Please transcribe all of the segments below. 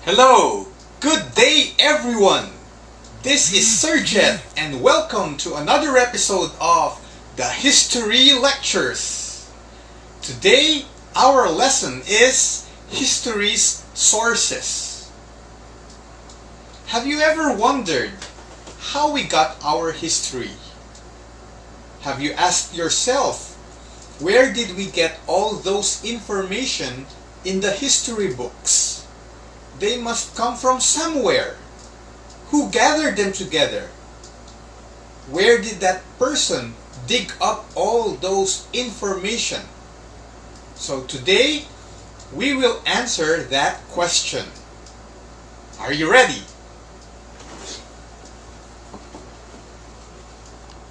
Hello, good day everyone. This is Sir Jet and welcome to another episode of the History Lectures. Today our lesson is History's Sources. Have you ever wondered how we got our history? Have you asked yourself, where did we get all those information in the history books? They must come from somewhere. Who gathered them together? Where did that person dig up all those information? So today, we will answer that question. Are you ready?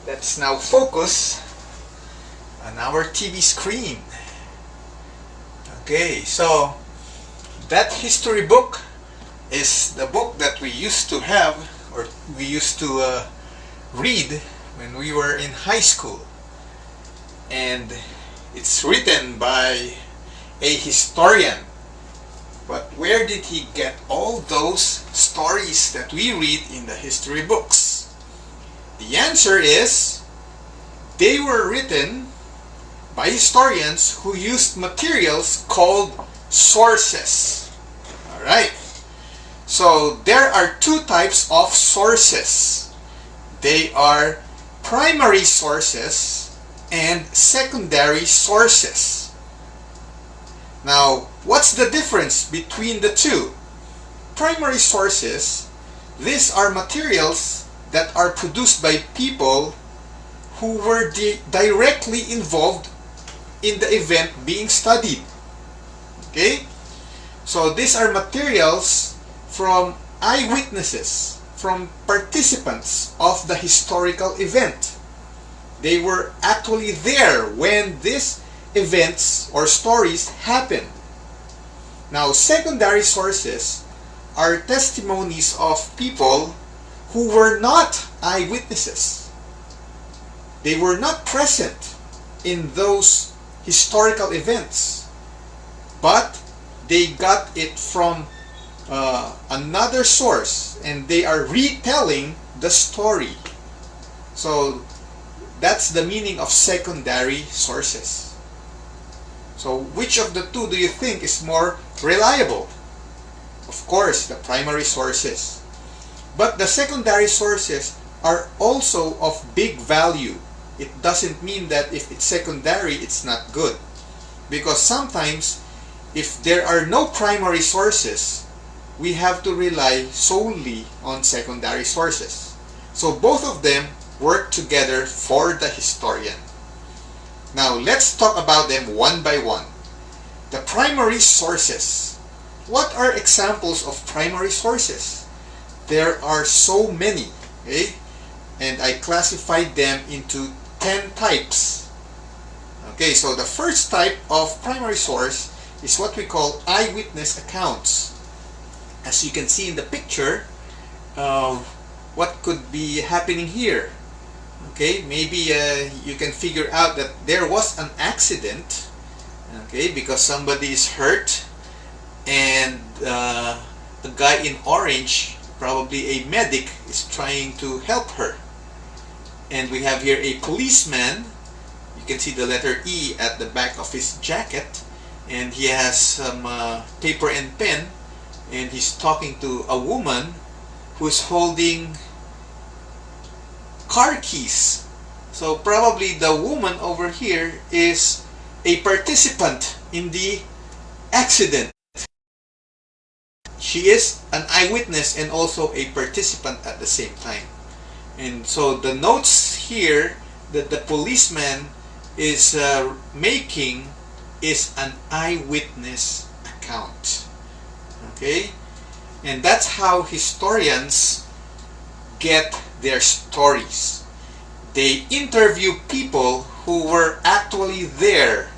Let's now focus on our TV screen. Okay, so that history book is the book that we used to have, or we used to read when we were in high school. And it's written by a historian. But where did he get all those stories that we read in the history books? The answer is, they were written by historians who used materials called sources. Alright, so there are two types of sources. They are primary sources and secondary sources. Now, what's the difference between the two? Primary sources, these are materials that are produced by people who were directly involved in the event being studied. Okay? So these are materials from eyewitnesses, from participants of the historical event. They were actually there when these events or stories happened. Now, secondary sources are testimonies of people who were not eyewitnesses. They were not present in those historical events, but they got it from another source, and they are retelling the story. So that's the meaning of secondary sources. So which of the two do you think is more reliable? Of course, the primary sources. But the secondary sources are also of big value. It doesn't mean that if it's secondary, it's not good. Because sometimes, if there are no primary sources, we have to rely solely on secondary sources. So both of them work together for the historian. Now let's talk about them one by one. The primary sources. What are examples of primary sources? There are so many, okay? And I classified them into 10 types. Okay, so the first type of primary source is what we call eyewitness accounts. As you can see in the picture, what could be happening here? Okay, maybe you can figure out that there was an accident, okay, because somebody is hurt, and the guy in orange, probably a medic, is trying to help her. And we have here a policeman. You can see the letter E at the back of his jacket, and he has some paper and pen, and he's talking to a woman who's holding car keys. So probably the woman over here is a participant in the accident. She is an eyewitness and also a participant at the same time. And so the notes here that the policeman is making is an eyewitness account. Okay? And that's how historians get their stories. They interview people who were actually there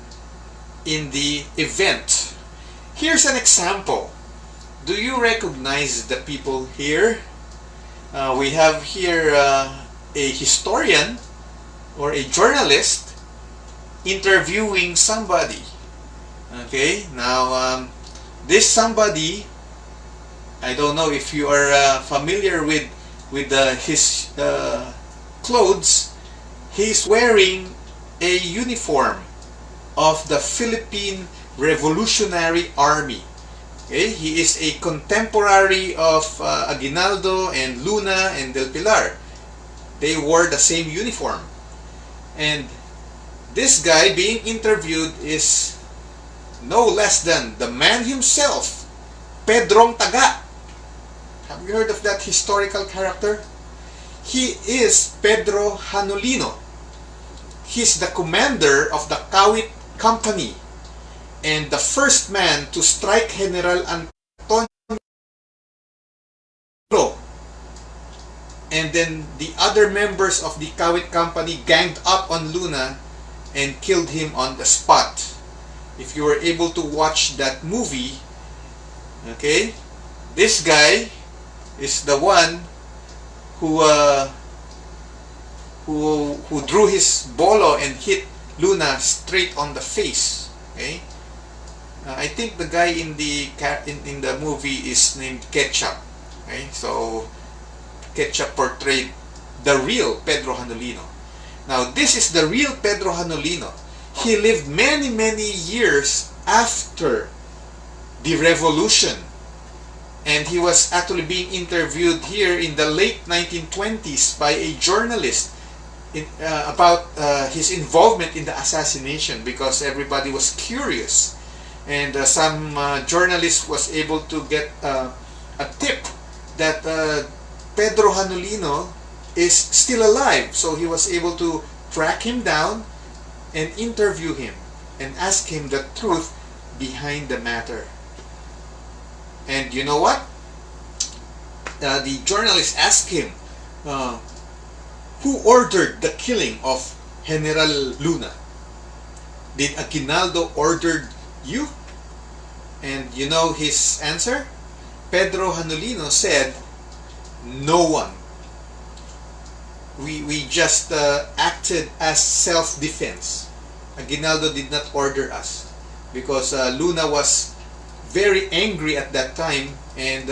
in the event. Here's an example. Do you recognize the people here? We have here a historian or a journalist interviewing somebody. Okay, now this somebody I don't know if you are familiar with his clothes. He's wearing a uniform of the Philippine Revolutionary Army. Okay? He is a contemporary of Aguinaldo and Luna and Del Pilar. They wore the same uniform. And this guy being interviewed is no less than the man himself, Pedrong Taga. Have you heard of that historical character? He is Pedro Hanolino. He's the commander of the Kawit Company and the first man to strike General Antonio. And then the other members of the Kawit Company ganged up on Luna and killed him on the spot. If you were able to watch that movie, okay, this guy is the one who drew his bolo and hit Luna straight on the face. Okay, I think the guy in the movie is named Ketchup. Okay, so Ketchup portrayed the real Pedro Hanolino. Now this is the real Pedro Hanolino. He lived many years after the revolution, and he was actually being interviewed here in the late 1920s by a journalist about his involvement in the assassination, because everybody was curious, and some journalist was able to get a tip that Pedro Hanolino is still alive. So he was able to track him down and interview him and ask him the truth behind the matter. And you know what? The journalist asked him, who ordered the killing of General Luna? Did Aguinaldo order you? And you know his answer? Pedro Hanolino said, no one. We just acted as self-defense. Aguinaldo did not order us, because Luna was very angry at that time, and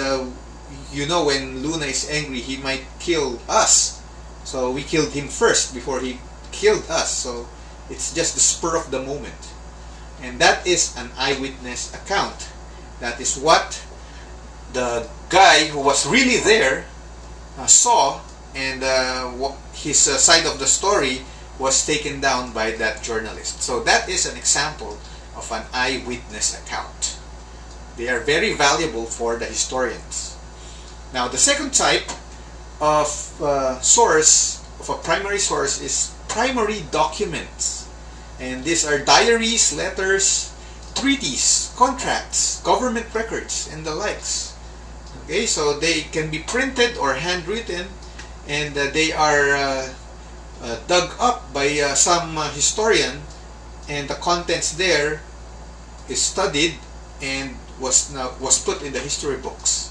you know, when Luna is angry, he might kill us. So we killed him first before he killed us. So it's just the spur of the moment. And that is an eyewitness account. That is what the guy who was really there saw, and his side of the story was taken down by that journalist. So that is an example of an eyewitness account. They are very valuable for the historians. Now, the second type of source, of a primary source, is primary documents. And these are diaries, letters, treaties, contracts, government records, and the likes. Okay, so they can be printed or handwritten, and they are dug up by some historian, and the contents there is studied and was put in the history books.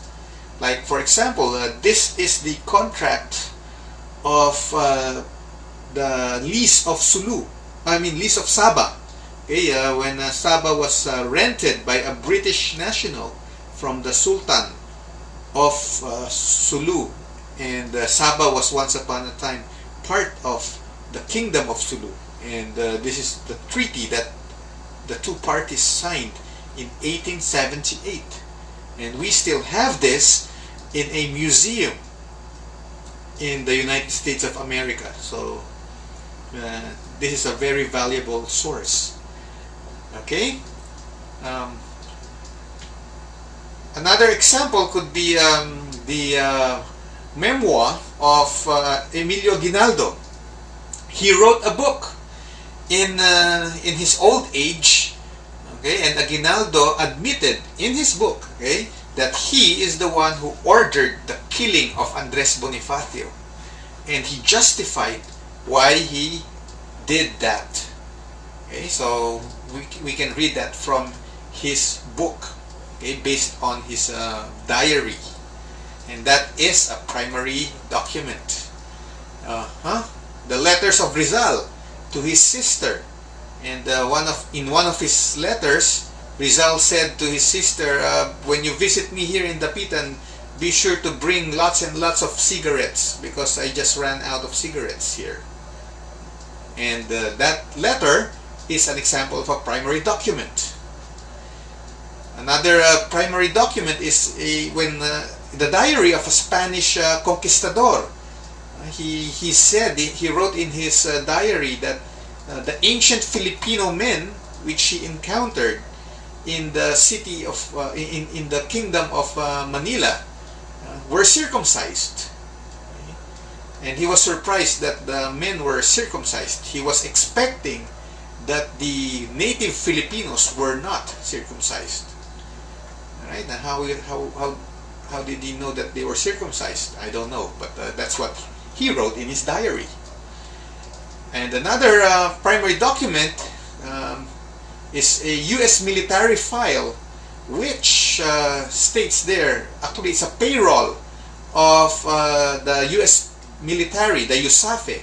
Like, for example, this is the contract of the lease of Sulu. Lease of Sabah. Okay, when Sabah was rented by a British national from the Sultan of Sulu, and Sabah was once upon a time part of the Kingdom of Sulu, and this is the treaty that the two parties signed in 1878, and we still have this in a museum in the United States of America. So this is a very valuable source. Okay, another example could be the memoir of Emilio Aguinaldo. He wrote a book in his old age. Okay, and Aguinaldo admitted in his book, okay, that he is the one who ordered the killing of Andres Bonifacio, and he justified why he did that. Okay, so we can read that from his book, okay, based on his diary, and that is a primary document. The letters of Rizal to his sister, and in one of his letters, Rizal said to his sister, when you visit me here in Dapitan, be sure to bring lots and lots of cigarettes because I just ran out of cigarettes here. And that letter is an example of a primary document. Another primary document is when the diary of a Spanish conquistador. He wrote in his diary that the ancient Filipino men which he encountered in the city of in the kingdom of Manila were circumcised. And he was surprised that the men were circumcised. He was expecting that the native Filipinos were not circumcised. Right? And how did he know that they were circumcised? I don't know, but that's what he wrote in his diary. And another primary document is a U.S. military file, which states there, actually it's a payroll of the U.S. military, the USAFE.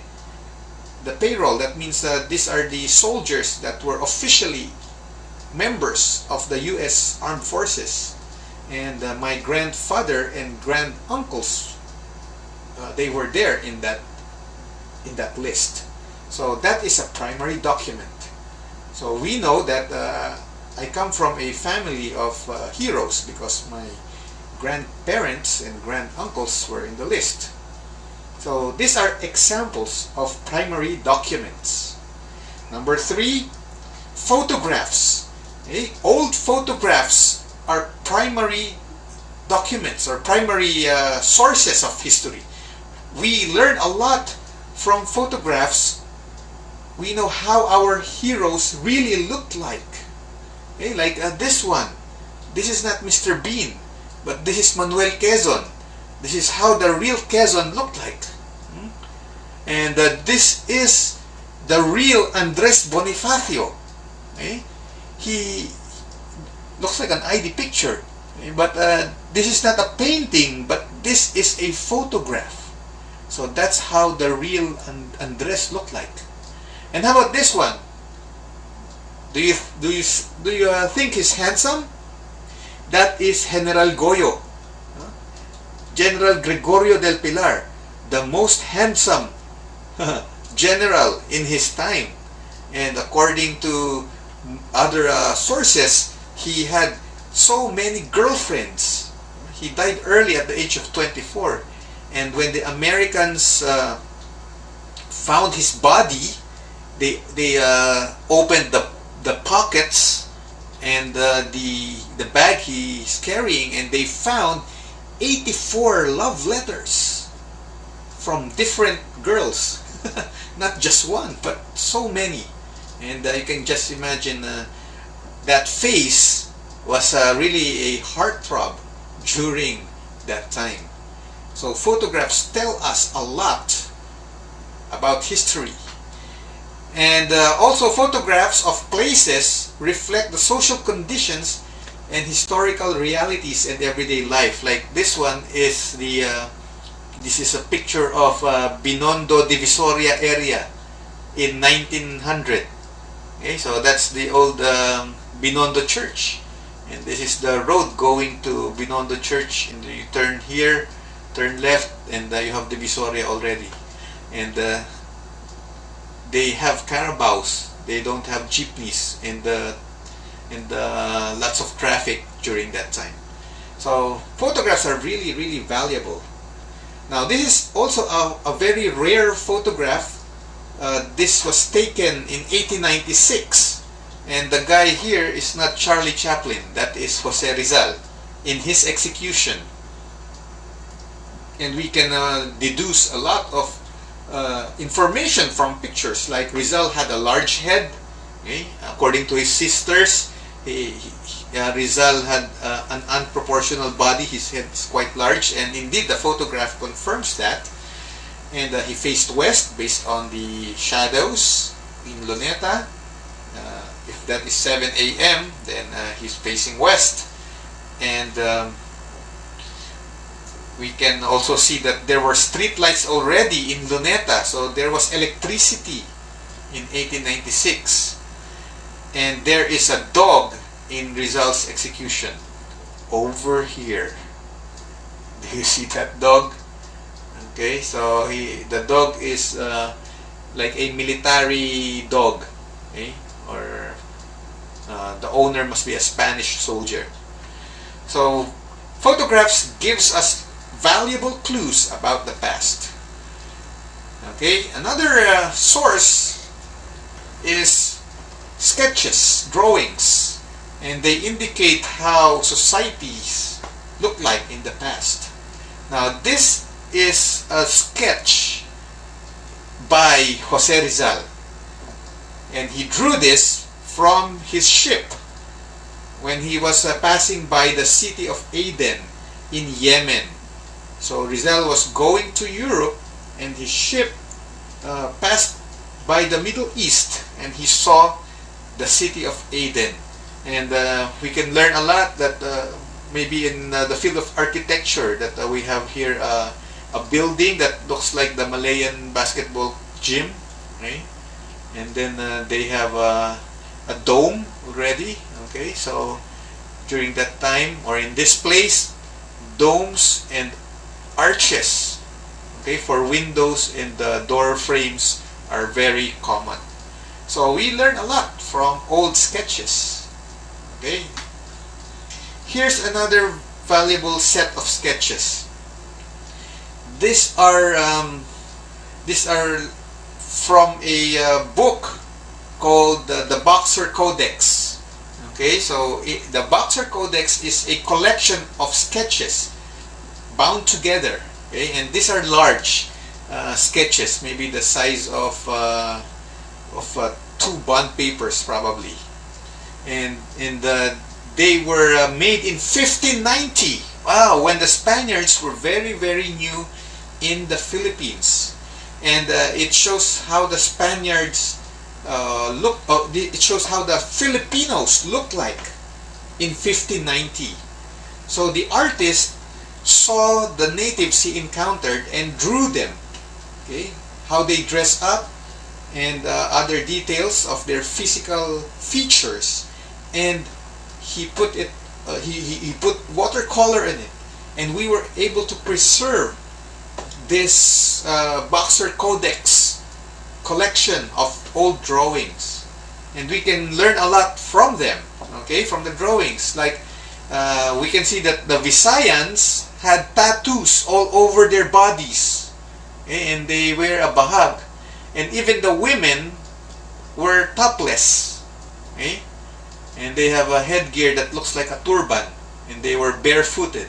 The payroll, that means these are the soldiers that were officially members of the U.S. Armed Forces. And my grandfather and granduncles, they were there in that list. So that is a primary document. So we know that I come from a family of heroes because my grandparents and granduncles were in the list. So these are examples of primary documents. Number 3, photographs. Okay? Old photographs are primary documents or primary sources of history. We learn a lot from photographs. We know how our heroes really looked like. Okay? Like this one. This is not Mr. Bean, but this is Manuel Quezon. This is how the real Quezon looked like. And this is the real Andres Bonifacio. Okay? He looks like an ID picture. Okay? But this is not a painting, but this is a photograph. So that's how the real Andres looked like. And how about this one? Do you think he's handsome? That is General Goyo. General Gregorio del Pilar, the most handsome general in his time. And according to other sources, he had so many girlfriends. He died early at the age of 24. And when the Americans found his body, they opened the pockets and the bag he's carrying, and they found 84 love letters from different girls. Not just one, but so many. And you can just imagine that face was really a heartthrob during that time. So photographs tell us a lot about history. And also photographs of places reflect the social conditions and historical realities in everyday life. Like this one is this is a picture of Binondo Divisoria area in 1900. Okay, so that's the old Binondo Church, and this is the road going to Binondo Church. And you turn here, turn left, and you have Divisoria already. And they have carabaos. They don't have jeepneys, and lots of traffic during that time. So photographs are really, really valuable. Now this is also a very rare photograph. This was taken in 1896, and the guy here is not Charlie Chaplin. That is Jose Rizal in his execution. And we can deduce a lot of information from pictures. Like Rizal had a large head. Okay? According to his sisters, Rizal had an unproportional body. His head is quite large, and indeed the photograph confirms that. And he faced west based on the shadows in Luneta. If that is 7 a.m., then he's facing west. And we can also see that there were street lights already in Luneta, so there was electricity in 1896. And there is a dog in Rizal's execution over here. Do you see that dog? Okay, so the dog is like a military dog, okay? Or the owner must be a Spanish soldier. So photographs gives us valuable clues about the past. Okay, another source is sketches, drawings, and they indicate how societies look like in the past. Now this is a sketch by Jose Rizal, and he drew this from his ship when he was passing by the city of Aden in Yemen. So Rizal was going to Europe, and his ship passed by the Middle East, and he saw the city of Aden. And we can learn a lot that maybe in the field of architecture, that we have here a building that looks like the Malayan basketball gym, right? And then they have a dome already. Okay, so during that time, or in this place, domes and arches, okay, for windows and door frames are very common. So we learn a lot from old sketches. Okay, here's another valuable set of sketches. These are from a book called the Boxer Codex. Okay, so the Boxer Codex is a collection of sketches bound together. Okay, and these are large sketches, maybe the size of 2 bond papers probably, and they were made in 1590. Wow, when the Spaniards were very, very new in the Philippines, and it shows how the Spaniards it shows how the Filipinos looked like in 1590. So the artist saw the natives he encountered and drew them, okay, how they dress up and other details of their physical features, and he put it he put watercolor in it, and we were able to preserve this Boxer Codex collection of old drawings, and we can learn a lot from them, okay, from the drawings. Like we can see that the Visayans had tattoos all over their bodies, okay, and they wear a bahag, and even the women were topless, okay, and they have a headgear that looks like a turban, and they were barefooted.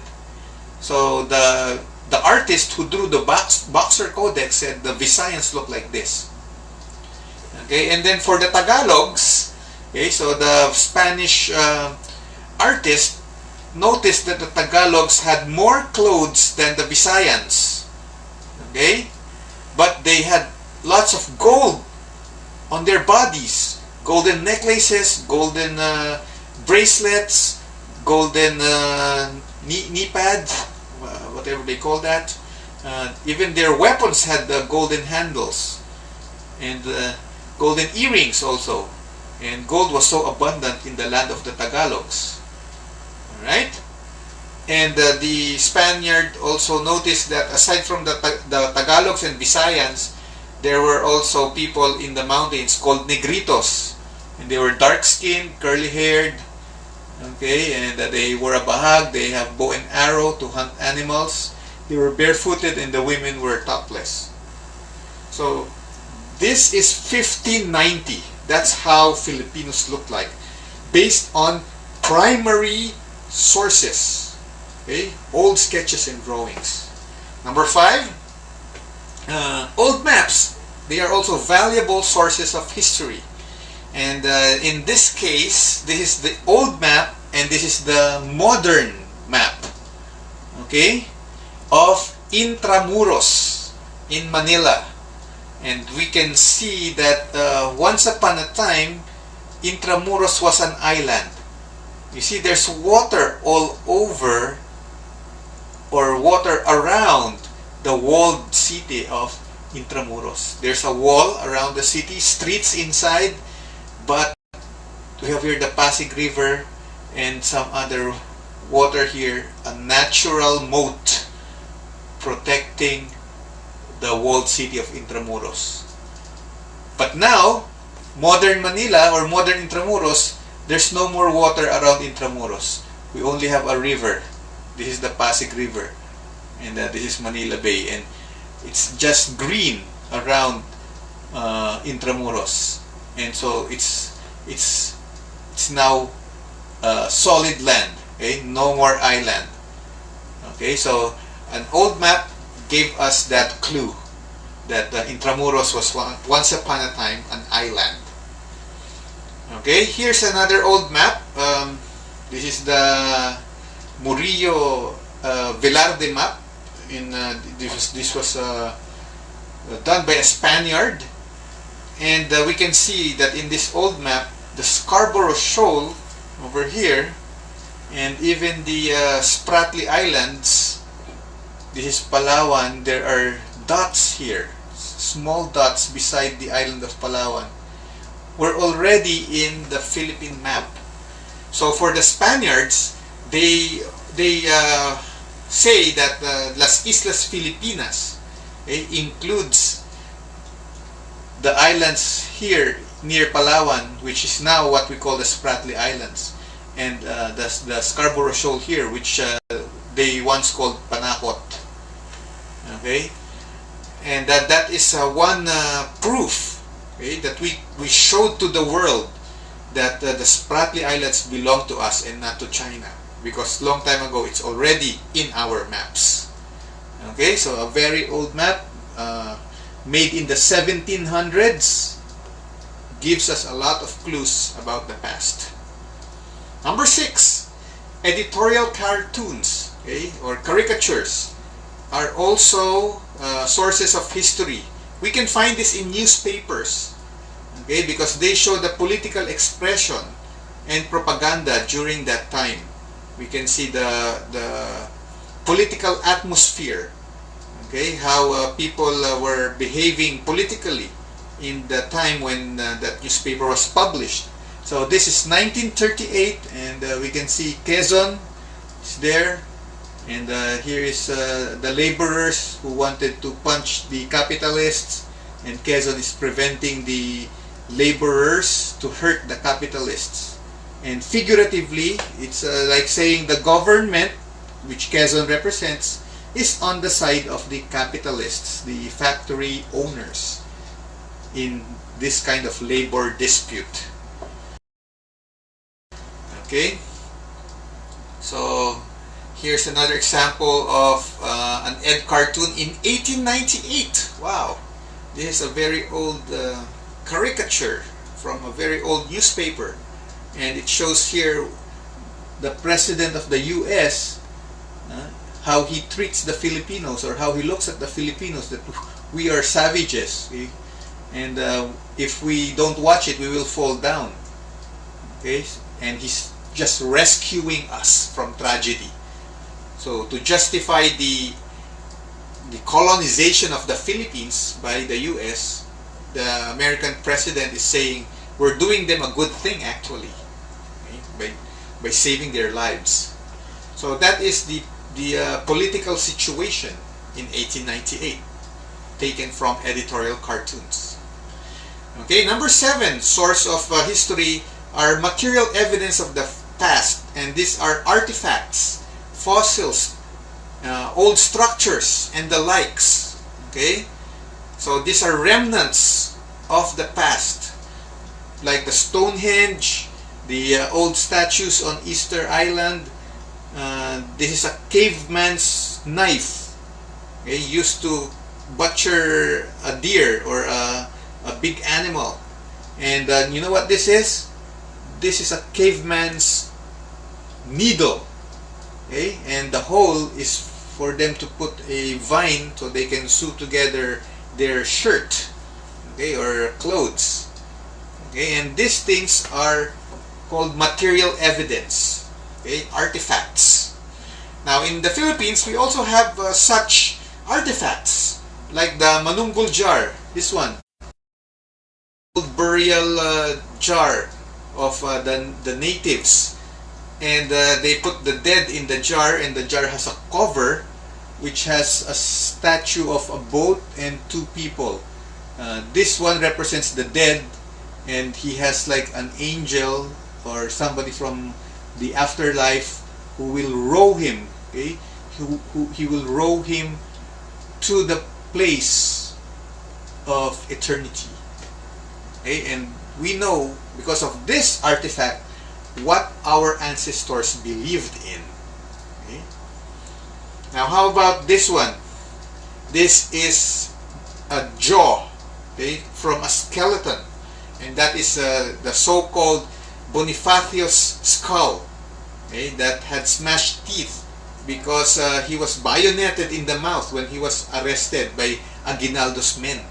So the artist who drew the Boxer Codex said the Visayans look like this. Okay, and then for the Tagalogs, okay, so the Spanish artist noticed that the Tagalogs had more clothes than the Visayans. Okay, but they had lots of gold on their bodies, golden necklaces, golden bracelets, golden knee pads, whatever they call that. Even their weapons had golden handles, and golden earrings also, and gold was so abundant in the land of the Tagalogs. Alright? And the Spaniard also noticed that aside from the Tagalogs and Visayans, there were also people in the mountains called Negritos, and they were dark-skinned, curly-haired, okay, and they wore a bahag, they have bow and arrow to hunt animals, they were barefooted, and the women were topless. So this is 1590. That's how Filipinos look like, based on primary sources, okay, old sketches and drawings. Number 5, old maps. They are also valuable sources of history. And in this case, this is the old map, and this is the modern map, okay, of Intramuros in Manila. And we can see that once upon a time, Intramuros was an island. You see, there's water all over, or water around the walled city of Intramuros. There's a wall around the city, streets inside, but we have here the Pasig River and some other water here, a natural moat protecting the walled city of Intramuros. But now, modern Manila or modern Intramuros, there's no more water around Intramuros. We only have a river. This is the Pasig River, and this is Manila Bay, and it's just green around Intramuros, and so it's now solid land. Okay, no more island. Okay, so an old map gave us that clue that Intramuros was once upon a time an island. Okay, here's another old map. This is the Murillo Velarde map. This was done by a Spaniard, and we can see that in this old map, the Scarborough Shoal over here, and even the Spratly Islands, this is Palawan, there are dots here, small dots beside the island of Palawan, were already in the Philippine map. So for the Spaniards, they say that Las Islas Filipinas includes the islands here near Palawan, which is now what we call the Spratly Islands, and the Scarborough Shoal here, which they once called Panakot. Okay, and that is one proof, okay, that we showed to the world that the Spratly Islands belong to us and not to China, because long time ago it's already in our maps. Okay, so a very old map made in the 1700s gives us a lot of clues about the past. Number 6, editorial cartoons, okay, or caricatures are also sources of history. We can find this in newspapers, okay, because they show the political expression and propaganda during that time. We can see the political atmosphere, okay, how people were behaving politically in the time when that newspaper was published. So this is 1938, and we can see Quezon is there, and here is the laborers who wanted to punch the capitalists, and Quezon is preventing the laborers to hurt the capitalists. And figuratively, it's like saying the government, which Quezon represents, is on the side of the capitalists, the factory owners, in this kind of labor dispute. Okay, so here's another example of an Ed cartoon in 1898. Wow, this is a very old caricature from a very old newspaper, and it shows here the president of the US, how he treats the Filipinos, or how he looks at the Filipinos, that we are savages, okay? And if we don't watch it, we will fall down. Okay, and he's just rescuing us from tragedy. So to justify the colonization of the Philippines by the US, the American president is saying we're doing them a good thing, actually, okay, by saving their lives. So that is the political situation in 1898, taken from editorial cartoons. Okay, number 7 source of history are material evidence of the past, and these are artifacts, fossils, old structures, and the likes. Okay, so these are remnants of the past, like the Stonehenge, the old statues on Easter Island. This is a caveman's knife, okay, used to butcher a deer or a big animal. And you know what this is? This is a caveman's needle, okay, and the hole is for them to put a vine so they can sew together their shirt, okay, or clothes. Okay, and these things are called material evidence, okay, artifacts. Now in the Philippines, we also have such artifacts, like the Manunggul jar, this one, old burial jar of the natives, and they put the dead in the jar, and the jar has a cover, which has a statue of a boat and two people. This one represents the dead, and he has like an angel or somebody from the afterlife who will row him. Okay, he will row him to the place of eternity. Okay, and we know because of this artifact what our ancestors believed in. Okay? Now, how about this one? This is a jaw, okay, from a skeleton, and that is the so-called Bonifacius skull, okay, that had smashed teeth because he was bayoneted in the mouth when he was arrested by Aguinaldo's men.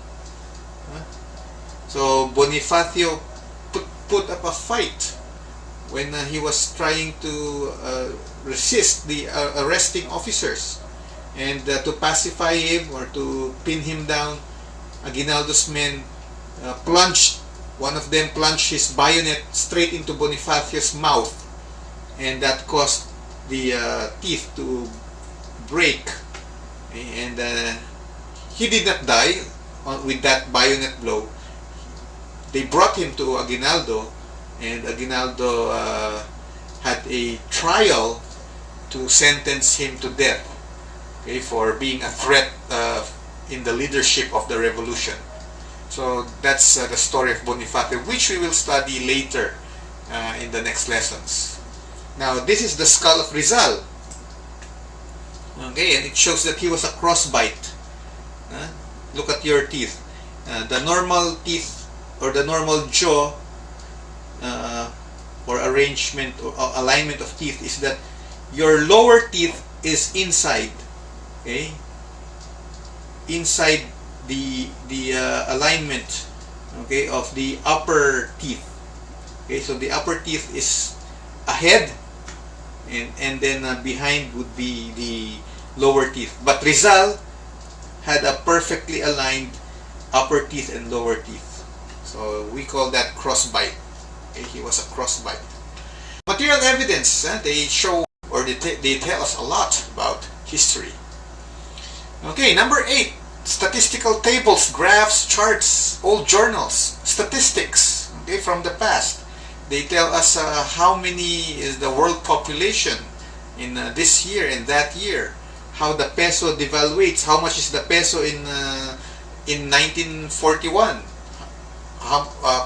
So Bonifacio put up a fight when he was trying to resist the arresting officers, and to pacify him or to pin him down, Aguinaldo's men one of them plunged his bayonet straight into Bonifacio's mouth, and that caused the teeth to break, and he did not die with that bayonet blow. They brought him to Aguinaldo, and Aguinaldo had a trial to sentence him to death, okay, for being a threat in the leadership of the revolution. So that's the story of Bonifacio, which we will study later in the next lessons. Now, this is the skull of Rizal, okay, and it shows that he was a crossbite. Look at your teeth. The normal teeth or the normal jaw or arrangement or alignment of teeth is that your lower teeth is inside, okay, inside the alignment, okay, of the upper teeth. Okay, so the upper teeth is ahead, and then behind would be the lower teeth. But Rizal had a perfectly aligned upper teeth and lower teeth. So we call that crossbite. Okay, he was a crossbite. Material evidence, they show or they tell us a lot about history. Okay, number 8, statistical tables, graphs, charts, old journals, statistics, okay, from the past. They tell us how many is the world population in this year and that year, how the peso devaluates, how much is the peso in 1941.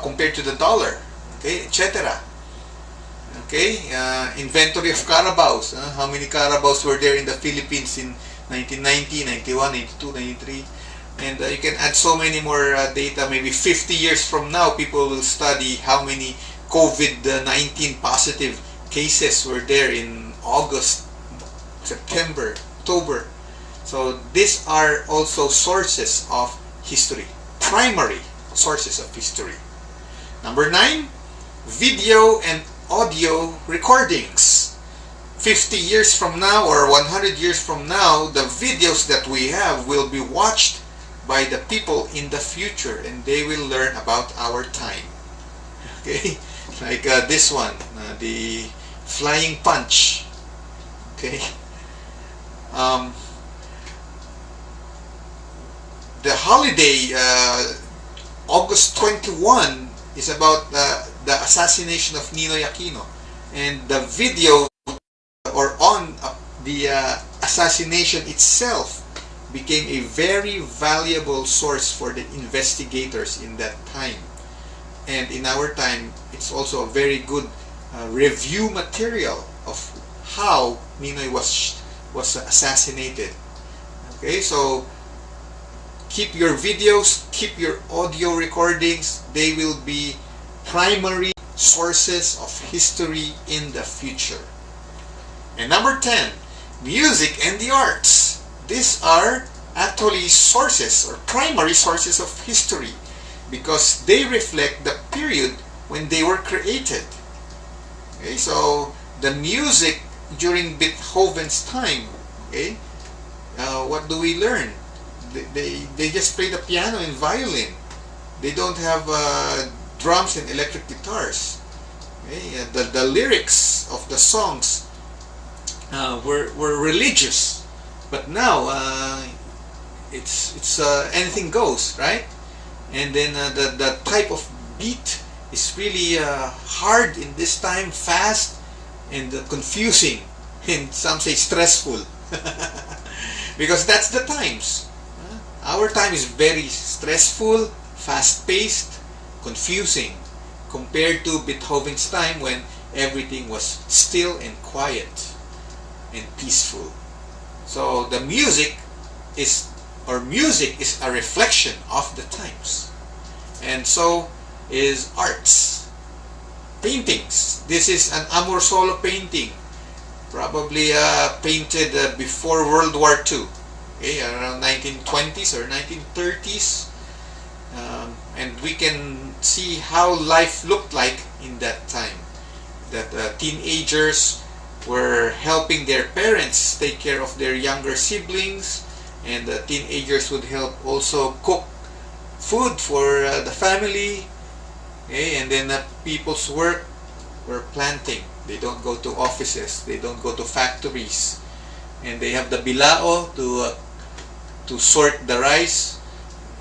Compared to the dollar, okay, etc. Okay, inventory of carabaos. How many carabaos were there in the Philippines in 1990, 91, 92, 93? And you can add so many more data. Maybe 50 years from now, people will study how many COVID-19 positive cases were there in August, September, October. So these are also sources of history, primary sources of history. Number 9, video and audio recordings. 50 years from now or 100 years from now, the videos that we have will be watched by the people in the future, and they will learn about our time. Okay, like this one, the flying punch. Okay, the holiday August 21 is about the assassination of Ninoy Aquino, and the video or on the assassination itself became a very valuable source for the investigators in that time. And in our time, it's also a very good review material of how Ninoy was assassinated. Okay, so keep your videos, keep your audio recordings. They will be primary sources of history in the future. And number 10, music and the arts. These are actually sources or primary sources of history because they reflect the period when they were created. Okay, so the music during Beethoven's time, okay, what do we learn? They just play the piano and violin. They don't have drums and electric guitars. Okay? The lyrics of the songs were religious, But now it's anything goes, right? And then the type of beat is really hard in this time, fast and confusing, and some say stressful. Because that's the times. Our time is very stressful, fast-paced, confusing, compared to Beethoven's time when everything was still and quiet and peaceful. So the music is a reflection of the times. And so is arts. Paintings. This is an Amor Solo painting, probably painted before World War II, okay, around 1920s or 1930s. And we can see how life looked like in that time. That teenagers were helping their parents take care of their younger siblings, and the teenagers would help also cook food for the family. Okay, and then people's work were planting. They don't go to offices, they don't go to factories, and they have the bilao to sort the rice,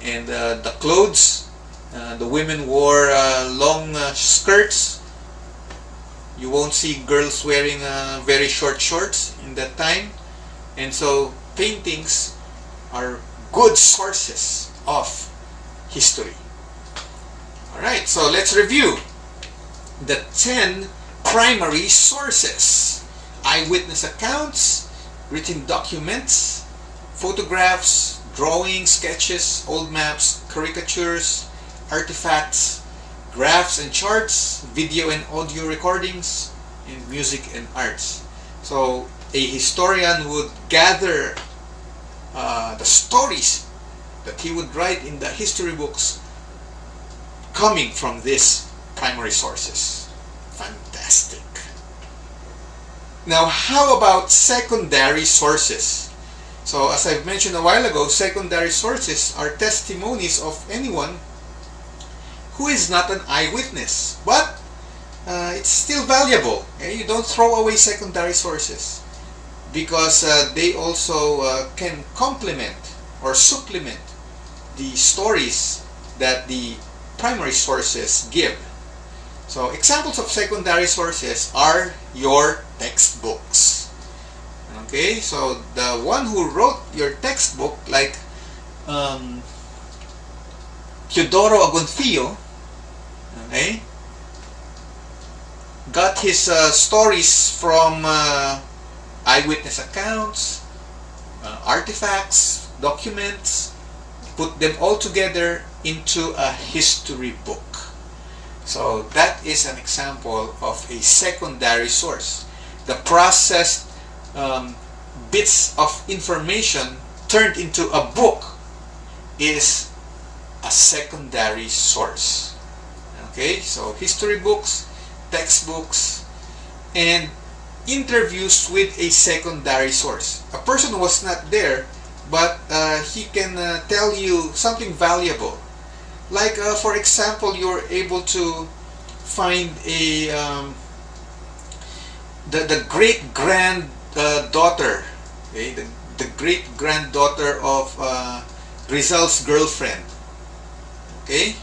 and the clothes. The women wore long skirts. You won't see girls wearing very short shorts in that time. And so paintings are good sources of history. Alright, so let's review the 10 primary sources: eyewitness accounts, written documents, photographs, drawings, sketches, old maps, caricatures, artifacts, graphs and charts, video and audio recordings, and music and arts. So a historian would gather the stories that he would write in the history books coming from these primary sources. Fantastic. Now, how about secondary sources? So, as I've mentioned a while ago, secondary sources are testimonies of anyone who is not an eyewitness, but it's still valuable. Okay? You don't throw away secondary sources, because they also can complement or supplement the stories that the primary sources give. So examples of secondary sources are your textbooks. Okay, so the one who wrote your textbook, like Teodoro Agoncillo, okay, got his stories from eyewitness accounts, artifacts, documents, put them all together into a history book. So that is an example of a secondary source. The processed bits of information turned into a book is a secondary source. Okay, so history books, textbooks, and interviews with a secondary source. A person was not there, but he can tell you something valuable. Like, for example, you're able to find the great granddaughter, okay, the great granddaughter of Rizal's girlfriend. Okay,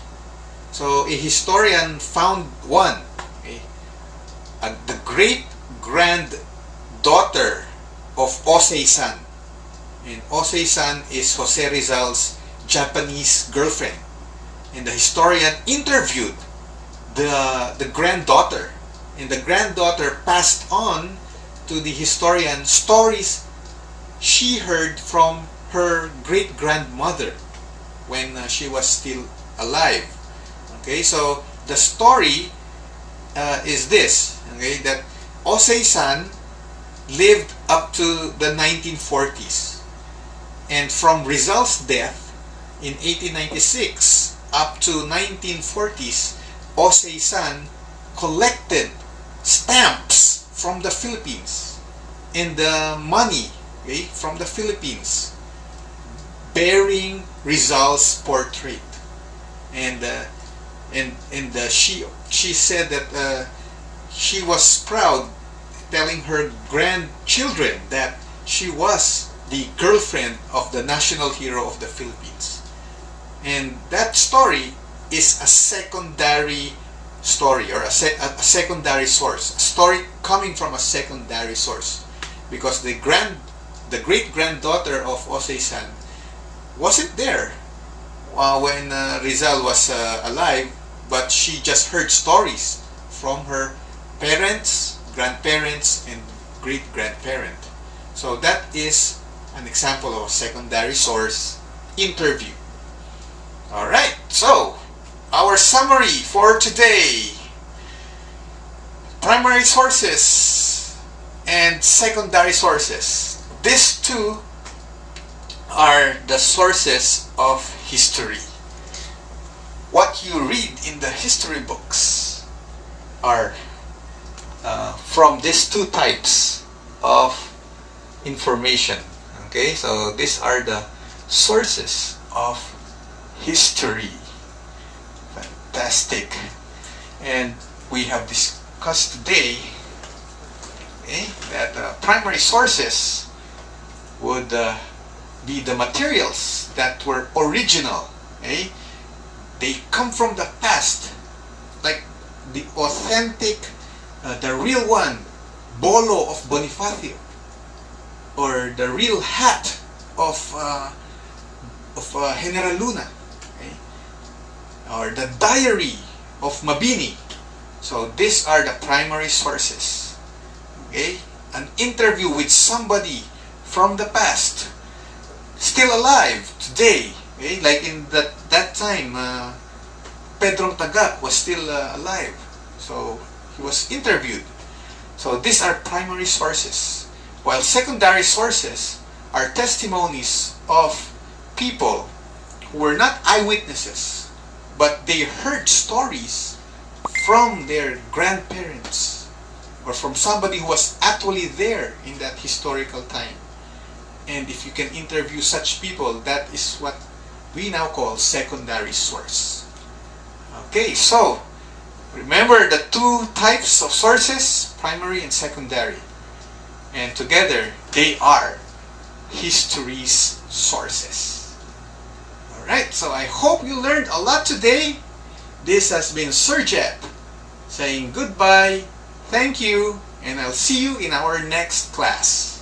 so a historian found one. Okay, the great granddaughter of Osei-san, and Osei-san is Jose Rizal's Japanese girlfriend. And the historian interviewed the granddaughter, and the granddaughter passed on to the historian stories she heard from her great grandmother when she was still alive. Okay, so the story is this, okay, that Osei-san lived up to the 1940s, and from Rizal's death in 1896 up to 1940s, Osei-san collected stamps from the Philippines and the money, okay, from the Philippines bearing Rizal's portrait, and she said that she was proud, telling her grandchildren that she was the girlfriend of the national hero of the Philippines. And that story is a secondary story, or a secondary source, a story coming from a secondary source, because the great granddaughter of Osei-san wasn't there when Rizal was alive, but she just heard stories from her parents, grandparents, and great grandparent. So that is an example of a secondary source interview. Alright, so our summary for today: primary sources and secondary sources. These two are the sources of history. What you read in the history books are from these two types of information. Okay, so these are the sources of history. Fantastic. And we have discussed today, okay, that primary sources would be the materials that were original. Okay? They come from the past, like the authentic, the real one, bolo of Bonifacio, or the real hat of General Luna, okay? Or the diary of Mabini. So these are the primary sources. Okay? An interview with somebody from the past, still alive today. Okay? Like in that time, Pedro Tagak was still alive. So he was interviewed. So these are primary sources. While secondary sources are testimonies of people who were not eyewitnesses, but they heard stories from their grandparents or from somebody who was actually there in that historical time. And if you can interview such people, that is what we now call secondary source. Okay, so remember the two types of sources, primary and secondary. And together, they are history's sources. Alright, so I hope you learned a lot today. This has been Sir Jet saying goodbye, thank you, and I'll see you in our next class.